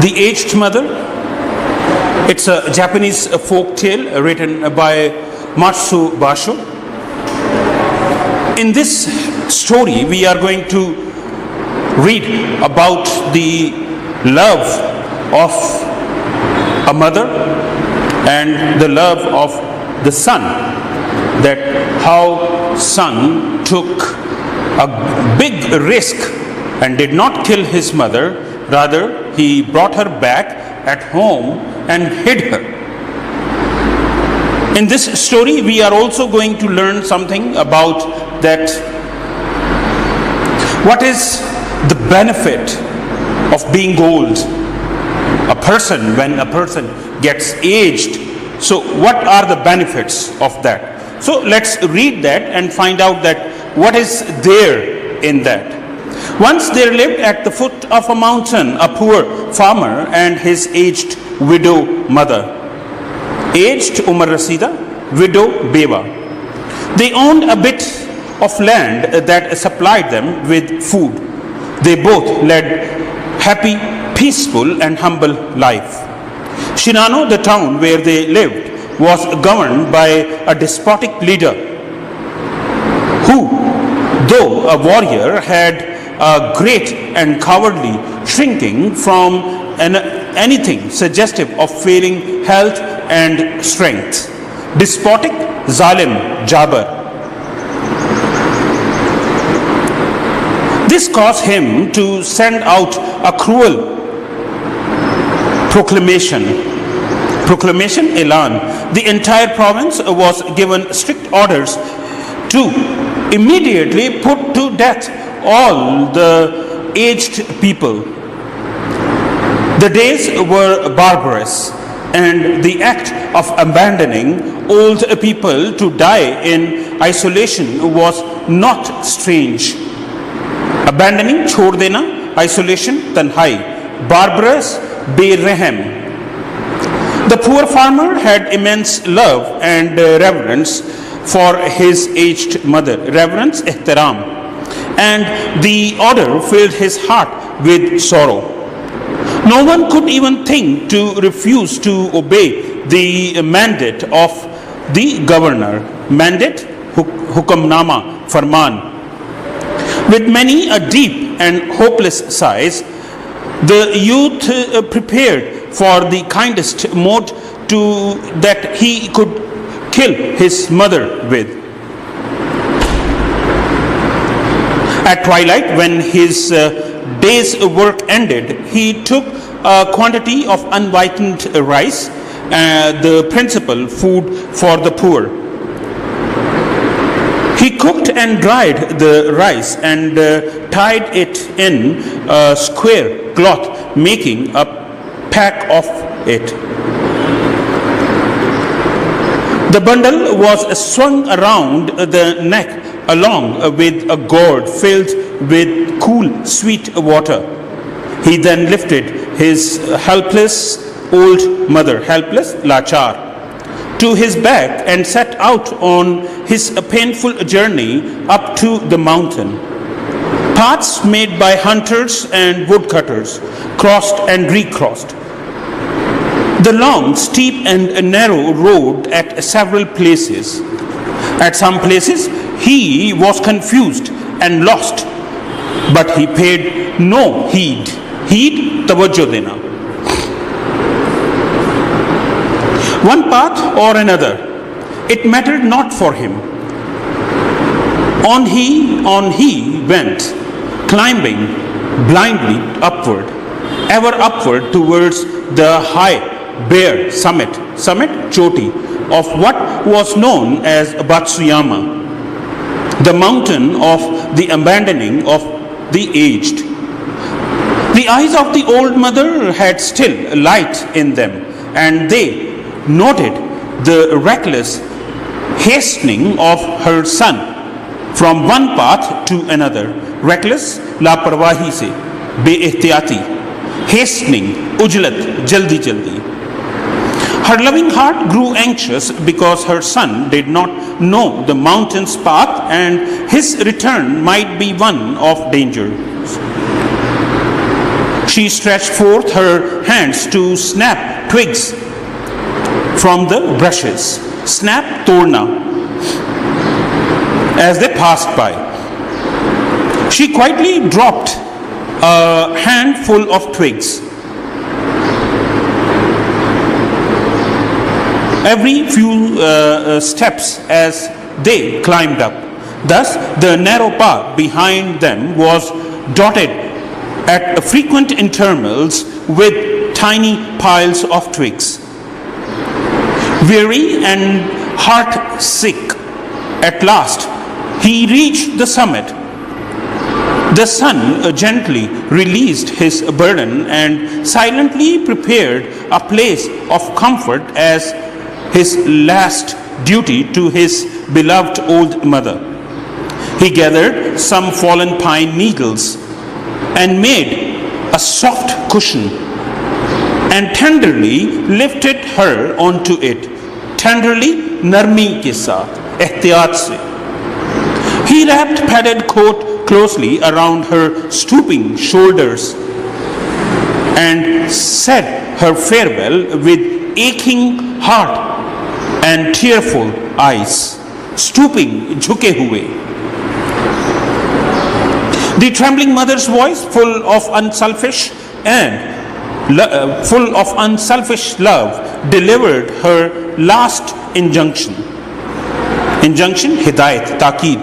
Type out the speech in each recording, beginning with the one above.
The Aged Mother. It's a Japanese folk tale written by Matsu Basho. In this story, we are going to read about the love of a mother and the love of the son, that how son took a big risk and did not kill his mother. Rather, he brought her back at home and hid her. In this story, we are also going to learn something about that. What is the benefit of being old? A person, when a person gets aged, so what are the benefits of that? So let's read that and find out that what is there in that. Once there lived at the foot of a mountain a poor farmer and his aged widow mother. Aged Umar Rasida, widow Beva. They owned a bit of land that supplied them with food. They both led happy, peaceful and humble life. Shinano, the town where they lived, was governed by a despotic leader who, though a warrior, had a great and cowardly shrinking from anything suggestive of failing health and strength. Despotic, Zalim, Jabbar. This caused him to send out a cruel proclamation. Proclamation, Elan. The entire province was given strict orders to immediately put to death all the aged people. The days were barbarous, and the act of abandoning old people to die in isolation was not strange. Abandoning, chhod dena, isolation, tanhai, barbarous, berehem. The poor farmer had immense love and reverence for his aged mother. Reverence, ihtiram. And the order filled his heart with sorrow. No one could even think to refuse to obey the mandate of the governor. Mandate, hukamnama, farman. With many a deep and hopeless sighs, the youth prepared for the kindest mode that he could kill his mother with. At twilight, when his day's work ended, he took a quantity of unwhitened rice, the principal food for the poor. He cooked and dried the rice and tied it in a square cloth, making a pack of it. The bundle was swung around the neck along with a gourd filled with cool, sweet water. He then lifted his helpless old mother, helpless, lachar, to his back and set out on his painful journey up to the mountain. Paths made by hunters and woodcutters crossed and recrossed the long, steep and narrow road at several places. At some places, he was confused and lost, but he paid no heed. Heed, tawajjuh dena. One path or another, it mattered not for him. On he went, climbing blindly upward, ever upward towards the high, bare summit, Choti, of what was known as Batsuyama, the mountain of the abandoning of the aged. The eyes of the old mother had still light in them, and they noted the reckless hastening of her son from one path to another. Reckless, लापरवाही से, बेएहतियाती, hastening, ujlat, jaldi jaldi. Her loving heart grew anxious because her son did not know the mountain's path and his return might be one of danger. She stretched forth her hands to snap twigs from the brushes. Snap torna as they passed by. She quietly dropped a handful of twigs. Every few steps as they climbed up. Thus, the narrow path behind them was dotted at frequent intervals with tiny piles of twigs. Weary and heart-sick, at last, he reached the summit. The son gently released his burden and silently prepared a place of comfort as his last duty to his beloved old mother. He gathered some fallen pine needles and made a soft cushion and tenderly lifted her onto it. Tenderly, narmi ke saath, ehtiyat se. He wrapped padded coat closely around her stooping shoulders and said her farewell with aching heart and tearful eyes, stooping, jhuke hue. The trembling mother's voice, full of unselfish love, delivered her last injunction. Injunction, hidayat, taqeed.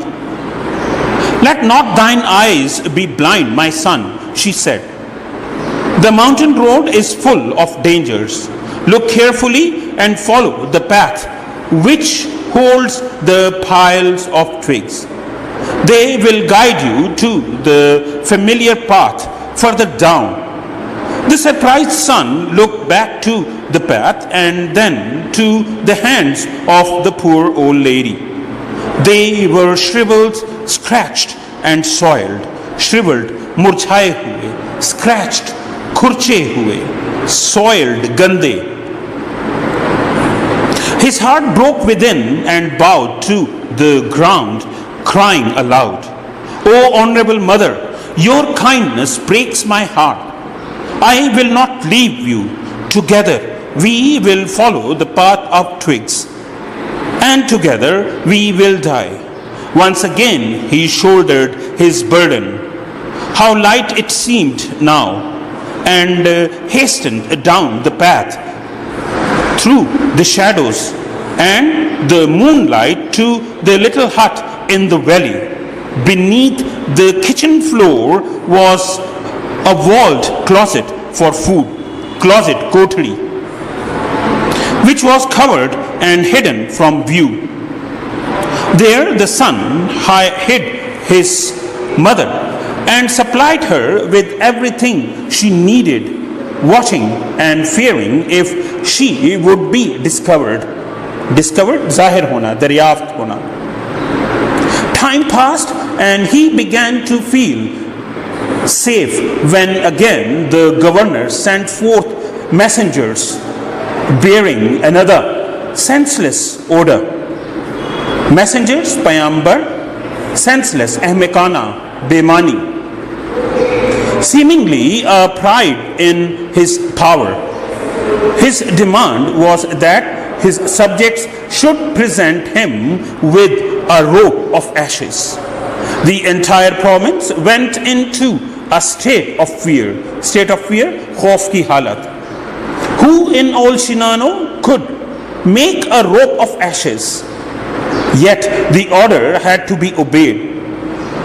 Let not thine eyes be blind, my son, she said. The mountain road is full of dangers. Look carefully and follow the path which holds the piles of twigs. They will guide you to the familiar path further down. The surprised son looked back to the path and then to the hands of the poor old lady. They were shriveled, scratched and soiled. Shriveled, murchhaye hue, scratched, khurche hue, soiled, gande. His heart broke within and bowed to the ground, crying aloud, O honorable mother, your kindness breaks my heart. I will not leave you. Together we will follow the path of twigs, and together we will die. Once again he shouldered his burden. How light it seemed now, and hastened down the path through the shadows and the moonlight to the little hut in the valley. Beneath the kitchen floor was a walled closet for food, closet kotri, which was covered and hidden from view. There the son hid his mother and supplied her with everything she needed, watching and fearing if she would be discovered. Discovered, zahir hona, daryaft hona. Time passed and he began to feel safe when again the governor sent forth messengers bearing another senseless order. Messengers, payambar, senseless, ahmekana, bemani. Seemingly a pride in his power. His demand was that his subjects should present him with a rope of ashes. The entire province went into a state of fear, khauf ki halat. Who in all Shinano could make a rope of ashes? Yet the order had to be obeyed.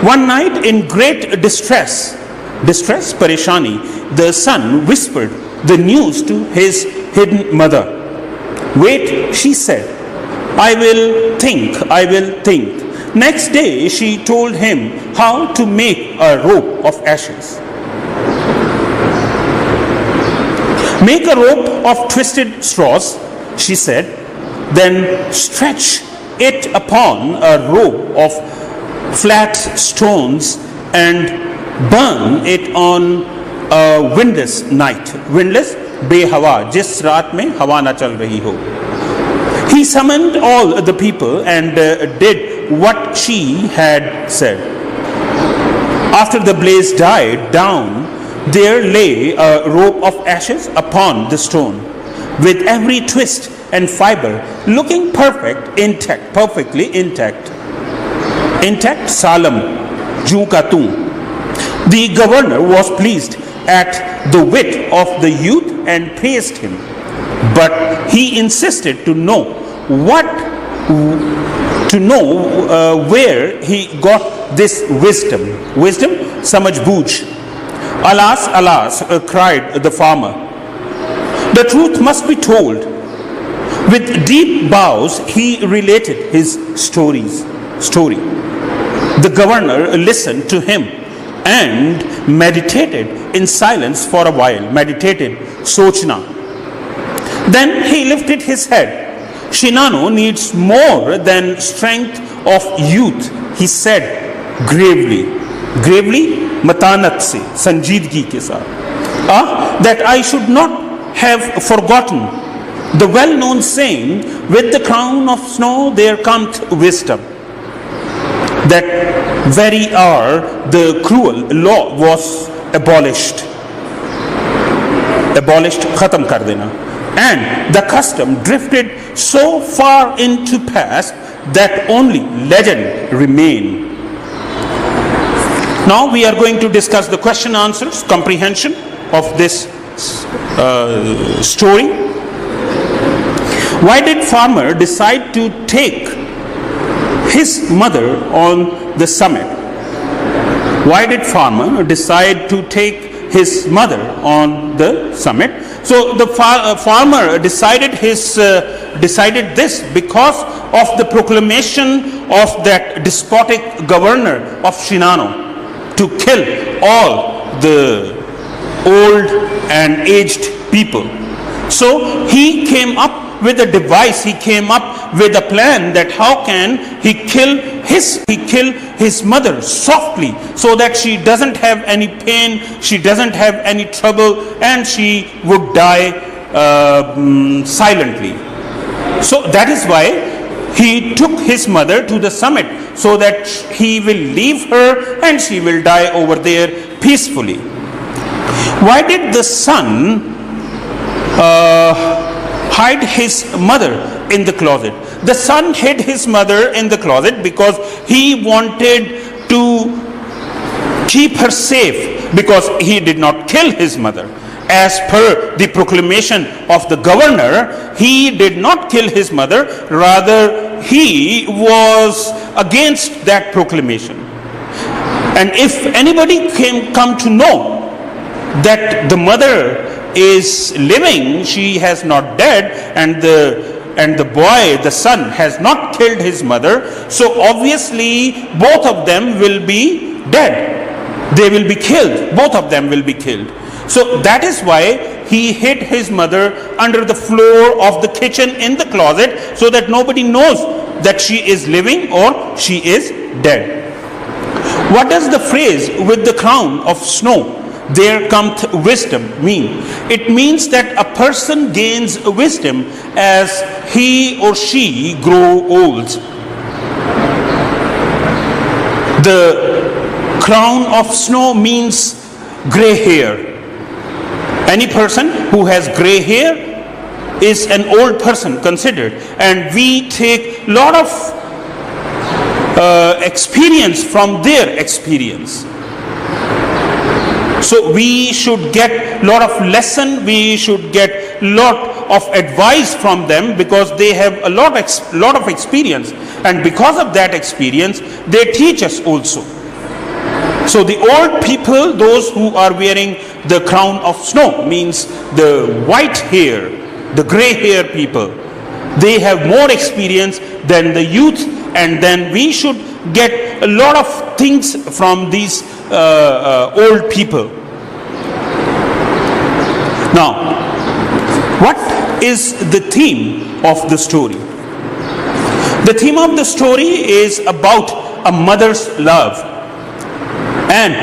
One night in great distress, pareshani, the son whispered the news to his hidden mother. Wait, she said, I will think. Next day she told him how to make a rope of ashes. Make a rope of twisted straws, she said, then stretch it upon a rope of flat stones and burn it on a windless night. Windless, behawa, jis raat mein hawa na chal rahi ho. He summoned all the people and did what she had said. After the blaze died down, there lay a rope of ashes upon the stone, with every twist and fiber looking perfectly intact. Salam, Ju ka tu. The governor was pleased at the wit of the youth and praised him, but he insisted to know where he got this wisdom. Wisdom, samajh booj. Alas, alas, cried the farmer. The truth must be told. With deep bows, he related his story. The governor listened to him and meditated in silence for a while. Meditated, sochna. Then he lifted his head. Shinano needs more than strength of youth, he said gravely. Gravely, matanat se, sanjeedgi ke saath. That I should not have forgotten the well-known saying, with the crown of snow there cometh wisdom. That very hour the cruel law was abolished, khatam kar dena, and the custom drifted so far into past that only legend remained. Now we are going to discuss the question answers, comprehension of this story. Why did farmer decide to take his mother on the summit? Why did farmer decide to take his mother on the summit? So the farmer decided this because of the proclamation of that despotic governor of Shinano to kill all the old and aged people. So he came up with a device, he came up with a plan that how can he kill his mother softly, so that she doesn't have any pain, she doesn't have any trouble, and she would die silently. So that is why he took his mother to the summit, so that he will leave her and she will die over there peacefully. Why did the son hide his mother in the closet? The son hid his mother in the closet because he wanted to keep her safe, because he did not kill his mother. As per the proclamation of the governor, he did not kill his mother, rather he was against that proclamation. And if anybody come to know that the mother is living, she has not dead, and the boy, the son, has not killed his mother, so obviously both of them will be dead. They will be killed. Both of them will be killed. So that is why he hid his mother under the floor of the kitchen in the closet, so that nobody knows that she is living or she is dead. What does the phrase "with the crown of snow there cometh wisdom" mean? It means that a person gains wisdom as he or she grow old. The crown of snow means gray hair. Any person who has gray hair is an old person considered, and we take a lot of experience from their experience. So we should get a lot of lesson, we should get a lot of advice from them, because they have a lot of experience, and because of that experience they teach us also. So the old people, those who are wearing the crown of snow, means the white hair, the gray hair people, they have more experience than the youth, and then we should get a lot of things from these old people. Now, what is the theme of the story? The theme of the story is about a mother's love, and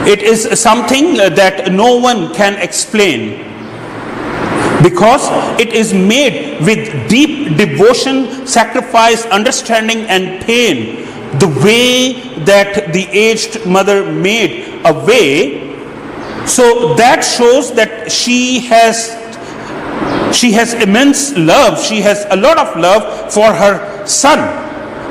it is something that no one can explain, because it is made with deep devotion, sacrifice, understanding and pain. The way that the aged mother made a way So that shows that she has immense love. She has a lot of love for her son.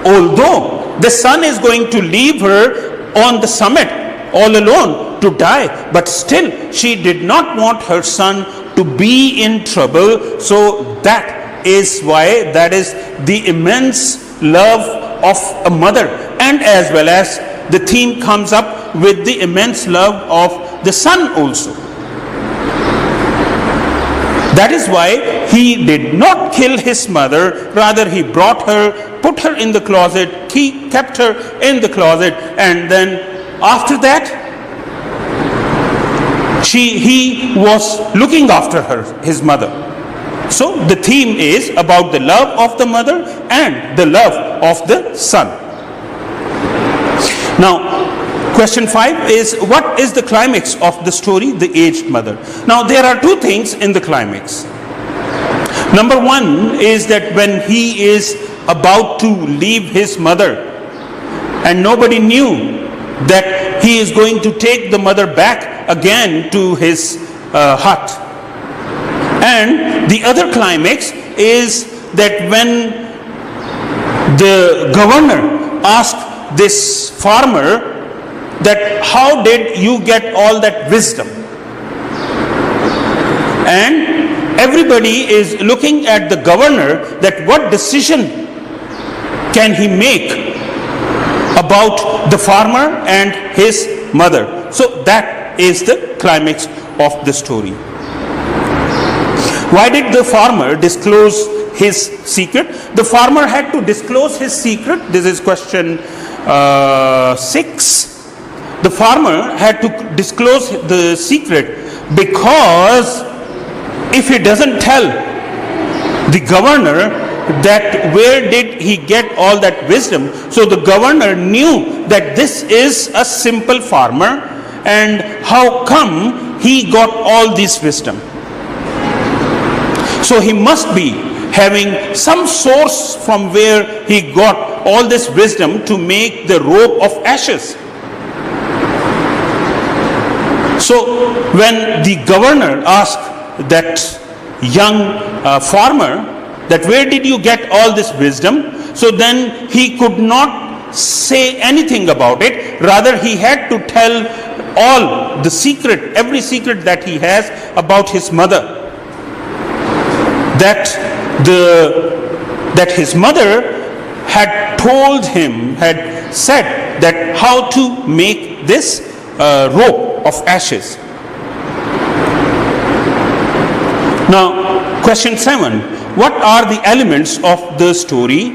Although the son is going to leave her on the summit all alone to die, but still she did not want her son to be in trouble. So that is why, that is the immense love of a mother. And as well as the theme comes up with the immense love of the son also. That is why he did not kill his mother, rather he brought her, put her in the closet, he kept her in the closet, and then after that he was looking after her, his mother. So the theme is about the love of the mother and the love of the son. Now, question 5 is, what is the climax of the story, the aged mother? Now, there are two things in the climax. Number 1 is that when he is about to leave his mother, and nobody knew that he is going to take the mother back again to his hut. And the other climax is that when the governor asked this farmer that how did you get all that wisdom? And everybody is looking at the governor, that what decision can he make about the farmer and his mother. So that is the climax of the story. Why did the farmer disclose his secret? The farmer had to disclose his secret. This is question 6. The farmer had to disclose the secret because if he doesn't tell the governor that where did he get all that wisdom, so the governor knew that this is a simple farmer and how come he got all this wisdom. So he must be having some source from where he got all this wisdom to make the rope of ashes. So when the governor asked that young farmer that where did you get all this wisdom, so then he could not say anything about it, rather he had to tell all the secret, every secret that he has about his mother. That his mother had told him, had said that how to make this rope of ashes. Now, question 7. What are the elements of the story,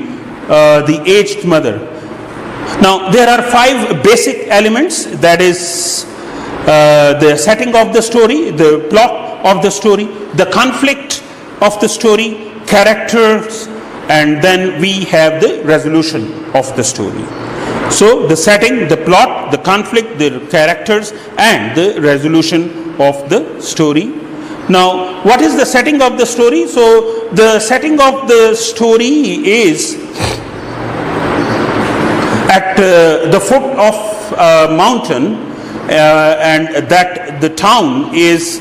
the aged mother? Now, there are 5 basic elements. That is the setting of the story, the plot of the story, the conflict of the story, characters, and then we have the resolution of the story. So the setting, the plot, the conflict, the characters, and the resolution of the story. Now, what is the setting of the story? So the setting of the story is at the foot of a mountain, and that the town is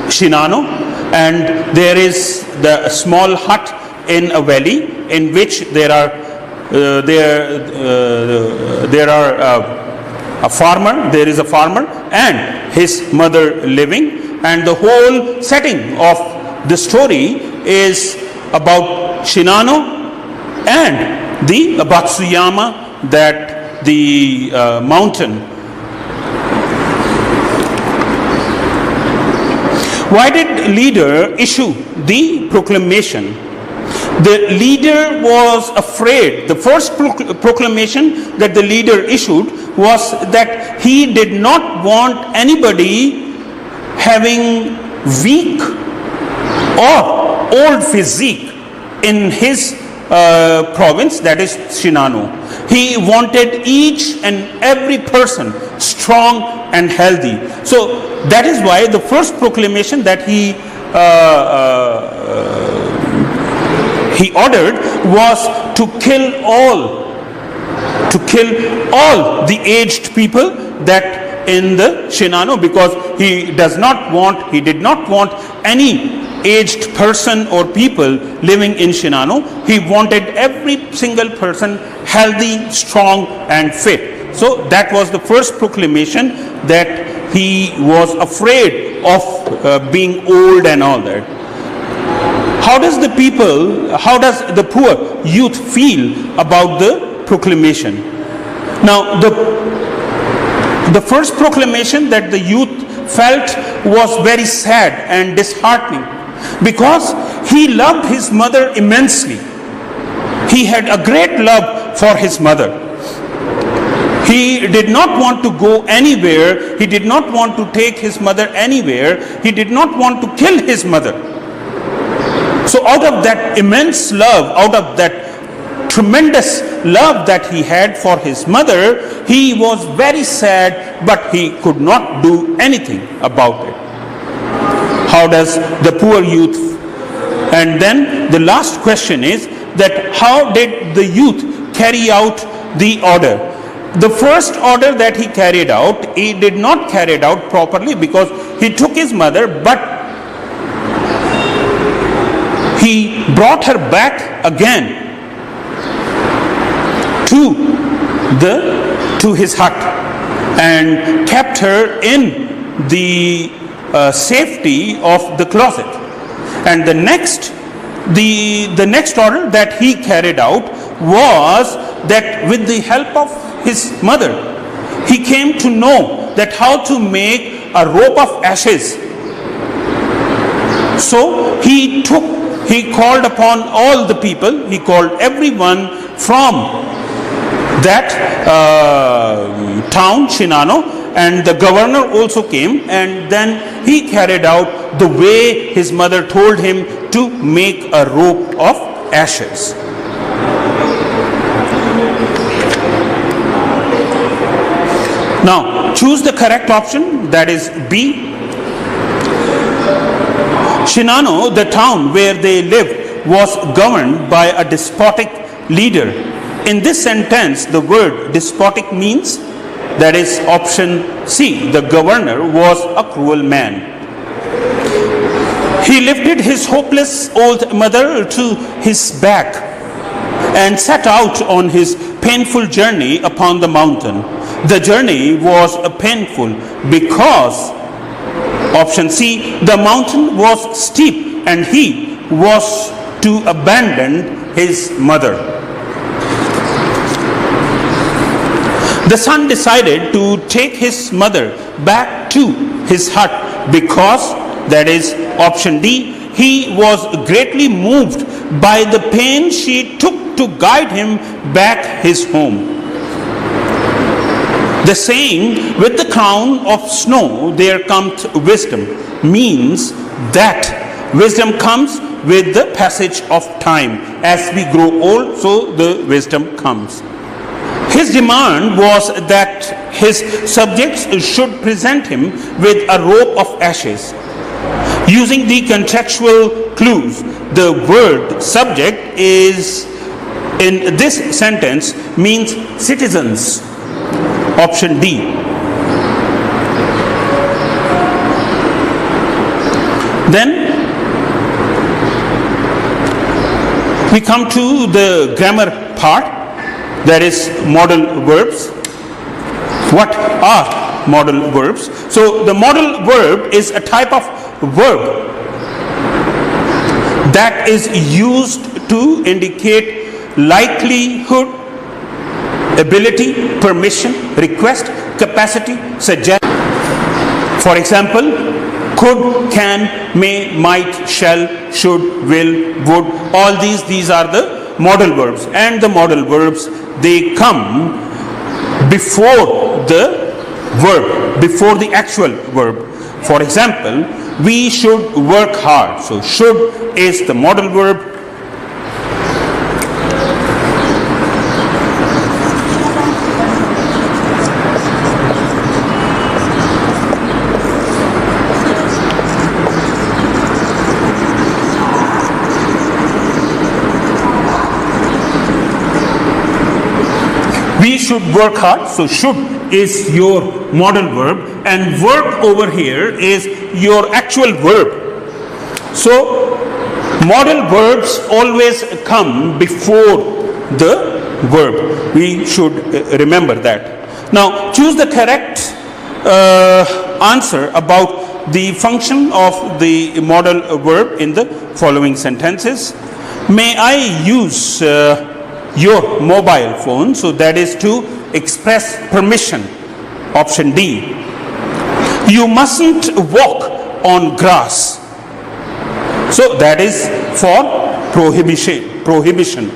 Shinano, and there is the small hut in a valley in which there are a farmer. There is a farmer and his mother living, and the whole setting of the story is about Shinano and the Batsuyama, that the mountain. Why did leader issue the proclamation? The leader was afraid. The first proclamation that the leader issued was that he did not want anybody having weak or old physique in his province, that is Shinano. He wanted each and every person strong and healthy. So that is why the first proclamation that he ordered was to kill all the aged people that in the Shinano, because he did not want any aged person or people living in Shinano. He wanted every single person healthy, strong and fit. So that was the first proclamation, that he was afraid of being old and all that. How does the poor youth feel about the proclamation? Now, the first proclamation that the youth felt was very sad and disheartening, because he loved his mother immensely. He had a great love for his mother. He did not want to go anywhere. He did not want to take his mother anywhere. He did not want to kill his mother. So out of that immense love, out of that tremendous love that he had for his mother, he was very sad, but he could not do anything about it. How does the poor youth? And then the last question is that how did the youth carry out the order? The first order that he carried out, he did not carry it out properly, because he took his mother, but he brought her back again to his hut and kept her in the safety of the closet. And the next order that he carried out was that with the help of his mother, he came to know that how to make a rope of ashes. So he called upon all the people, he called everyone from that town, Shinano, and the governor also came, and then he carried out the way his mother told him to make a rope of ashes. Now, choose the correct option, that is B. Shinano, the town where they lived, was governed by a despotic leader. In this sentence, the word despotic means, that is option C, the governor was a cruel man. He lifted his hopeless old mother to his back and set out on his painful journey upon the mountain. The journey was painful because, option C, the mountain was steep and he was to abandon his mother. The son decided to take his mother back to his hut because, that is option D, he was greatly moved by the pain she took to guide him back his home. The saying, with the crown of snow there comes wisdom, means that wisdom comes with the passage of time. As we grow old, so the wisdom comes. His demand was that his subjects should present him with a rope of ashes. Using the contextual clues, the word subject is in this sentence means citizens. Option D. Then we come to the grammar part, that is modal verbs. What are modal verbs? So the modal verb is a type of verb that is used to indicate likelihood, ability, permission, request, capacity, suggestion. For example, could, can, may, might, shall, should, will, would, all these are the modal verbs. And the modal verbs, they come before the verb, before the actual verb. For example, we should work hard. So should is the modal verb. We should work hard. So should is your modal verb and work over here is your actual verb. So modal verbs always come before the verb. We should remember that. Now choose the correct answer about the function of the modal verb in the following sentences. May I use your mobile phone? So that is to express permission. Option D. You mustn't walk on grass. So that is for prohibition.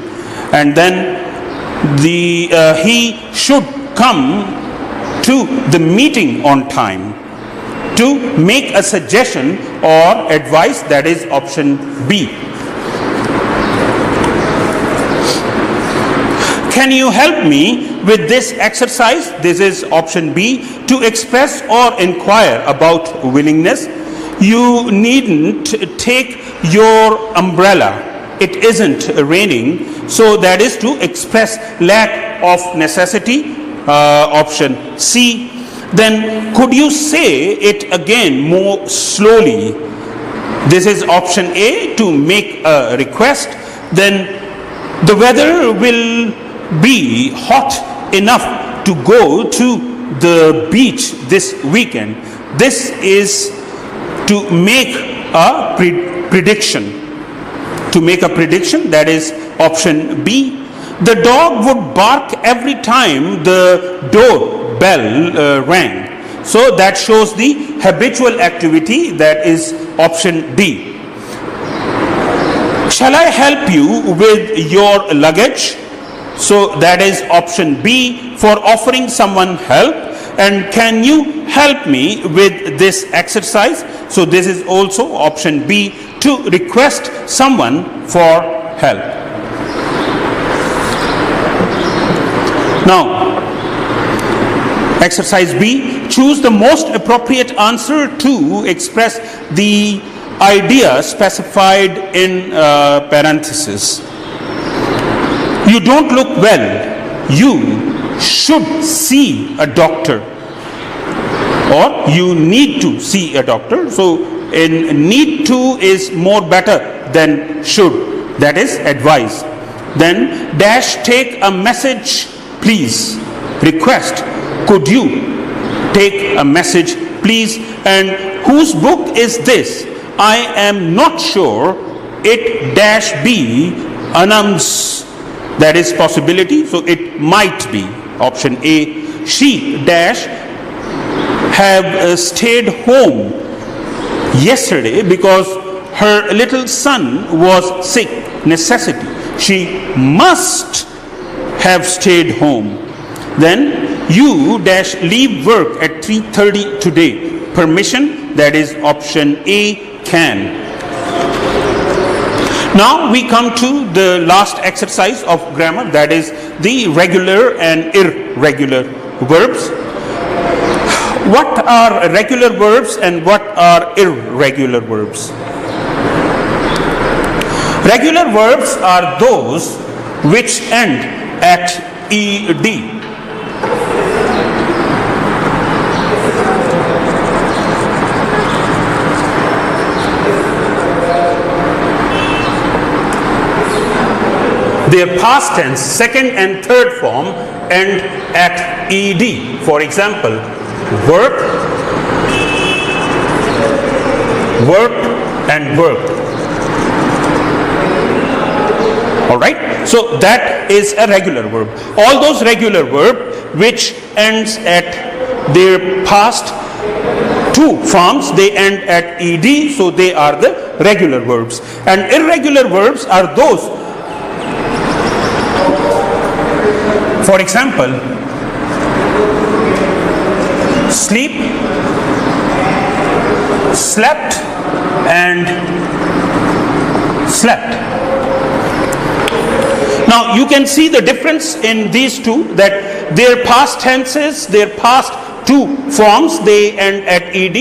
And then he should come to the meeting on time. To make a suggestion or advice, that is option B. Can you help me with this exercise? This is option B. To express or inquire about willingness. You needn't take your umbrella. It isn't raining. So that is to express lack of necessity. Option C. Then could you say it again more slowly? This is option A, to make a request. Then the weather will be hot enough to go to the beach this weekend. This is to make a prediction. To make a prediction, that is option B. The dog would bark every time the doorbell rang. So that shows the habitual activity, that is option D. Shall I help you with your luggage? So that is option B, for offering someone help. And can you help me with this exercise? So this is also option B, to request someone for help. Now, exercise B, choose the most appropriate answer to express the idea specified in parenthesis. You don't look well. You should see a doctor. Or you need to see a doctor. So in need to is more better than should. That is advice. Then dash, take a message, please. Request, could you take a message, please? And whose book is this? I am not sure. It dash be Anam's. That is possibility. So it might be option A. She dash have stayed home yesterday because her little son was sick. Necessity. She must have stayed home. Then you dash leave work at 3:30 today. Permission, that is option A, can. Now we come to the last exercise of grammar, that is the regular and irregular verbs. What are regular verbs and what are irregular verbs? Regular verbs are those which end at ed. Their past tense, second and third form end at ed. For example, work, worked, and worked. All right? So that is a regular verb. All those regular verbs which ends at their past two forms, they end at ed, so they are the regular verbs. And irregular verbs are those. For example, sleep, slept, and slept. Now you can see the difference in these two, that their past tenses, their past two forms, they end at ed,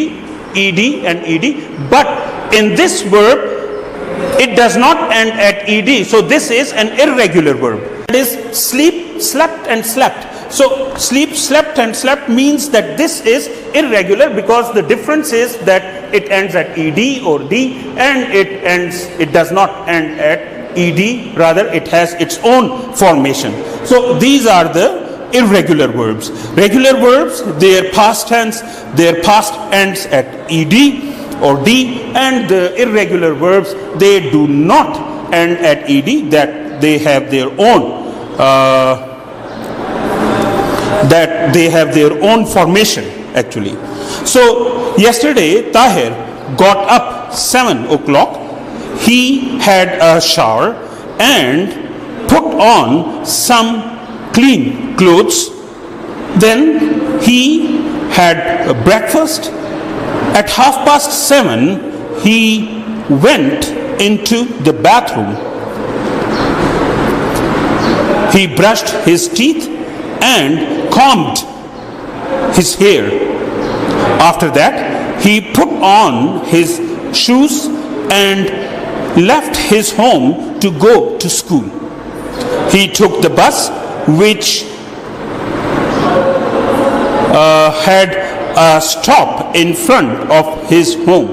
and ed. But in this verb, it does not end at ed. So this is an irregular verb. It is sleep, slept and slept. So sleep, slept and slept means that this is irregular, because the difference is that it ends at ed or d, and it does not end at ed, rather it has its own formation. So these are the irregular verbs. Regular verbs, their past tense, their past ends at ed or d, and the irregular verbs, they do not end at ed, that they have their own formation actually. So yesterday Tahir got up 7 o'clock. He had a shower and put on some clean clothes. Then he had breakfast. At 7:30, he went into the bathroom. He brushed his teeth and combed his hair. After that, he put on his shoes and left his home to go to school. He took the bus, which had a stop in front of his home.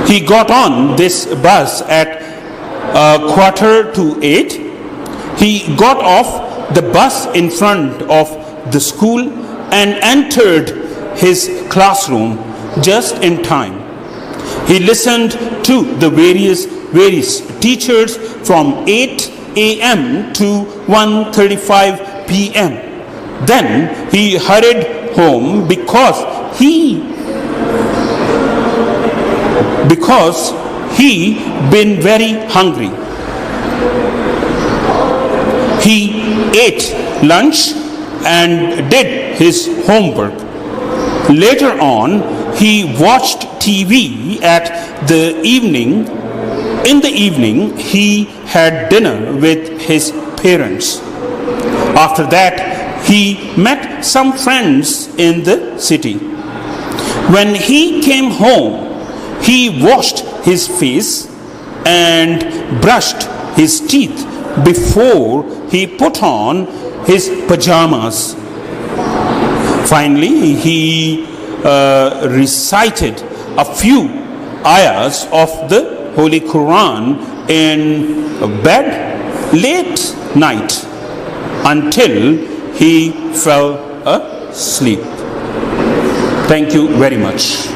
He got on this bus at 7:45. He got off the bus in front of the school and entered his classroom just in time. He listened to the various teachers from 8 a.m. to 1:35 p.m. Then he hurried home because he been very hungry. He ate lunch and did his homework. Later on, he watched TV in the evening, he had dinner with his parents. After that, he met some friends in the city. When he came home, he washed his face and brushed his teeth before he put on his pajamas. Finally, he recited a few ayahs of the Holy Quran in bed late night until he fell asleep. Thank you very much.